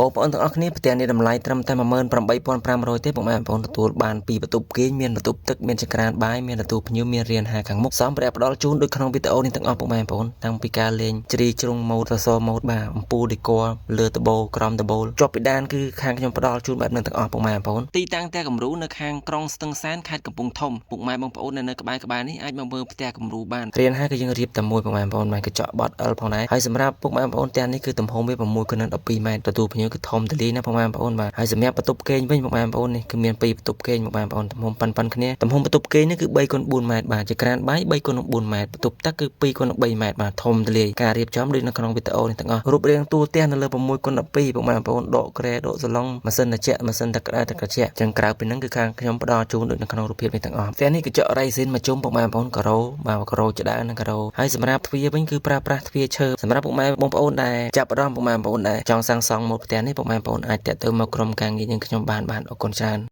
បងប្អូនទាំងអស់គ្នាផ្ទះនេះតម្លៃត្រឹមតែ 18500 ទេពុកម៉ែបងប្អូនទទួលបានពីបន្ទប់គេងមានបន្ទប់ទឹកមានចង្ក្រានបាយមានទទួលភ្ញៀវមានរៀនហាខាងមុខសំភារៈផ្ដល់ជូនដូចក្នុងវីដេអូនេះទាំងអស់ពុកម៉ែបងប្អូនតាំងពីការលេងជ្រីជ្រុងម៉ូតសសរម៉ូតបាទអំពូលដេគ័រលើដបូលក្រំដបូលជាប់ពីដានគឺខាងខ្ញុំផ្ដល់ជូនបែបនេះទាំងអស់ពុកម៉ែបងប្អូនទីតាំងផ្ទះគំរូនៅខាងក្រុងស្ទឹងសែនខេត្តកំពង់ធំពុកម៉ែបងប្អូននៅក្បែរនេះអាចមកមើលផ្ទះគំរូបានរៀនហាគឺយើងរៀបតែមួយពុកម៉ែបងប្អូនមានកញ្ចក់បត់អិលផងដែរហើយសម្រាប់ពុកម៉ែបងប្អូនផ្ទះនេះគឺទំហំវា6 x 12 ម៉ែត្រទទួលភ្ញៀវគឺធំទូលាយណាពុកម៉ែបងប្អូនបាទហើយសម្រាប់បន្ទប់គេងវិញបងប្អូននេះគឺមាន2បន្ទប់គេងបងប្អូនទំហំប៉ុនគ្នាទំហំបន្ទប់គេងនេះគឺ3 x 4 ម៉ែត្របាទចក្រានបាយ3 x 4 ម៉ែត្របន្ទប់ទឹកគឺ2 x 3 ម៉ែត្របាទធំទូលាយការរៀបចំដូចនៅក្នុងវីដេអូនេះទាំងអស់រូបរាងតួផ្ទះនៅលើ6 x 12បងប្អូនដកក្រែដកសឡុងម៉ាស៊ីនត្រជាក់ម៉ាស៊ីនទឹកក្តៅទឹកត្រជាក់ចឹងក្រៅពីហ្នឹងគឺខាងខ្ញុំផ្ដល់ជូនដូចនៅក្នុងរូបភាពនេះទាំងអស់ផ្ទះនេះកញ្ចក់រ៉ៃស៊ីនមកជុំបងប្អូនការ៉ូបាទការ៉ូចដើនិងការ៉ូហើយសម្រាប់ទ្វារវិញគឺប្រើប្រាស់ទ្វារឈើសម្រាប់ពុកម៉ែបងប្អូនដែលចាប់អារម្មណ៍ពុកម៉ែបងប្អូនដែលចង់សាងសង់ម៉ូតផ្ទះនេះពុកម៉ែបងប្អូនអាចតាក់ទងមកក្រុមការងារយើងខ្ញុំបានអរគុណច្រើន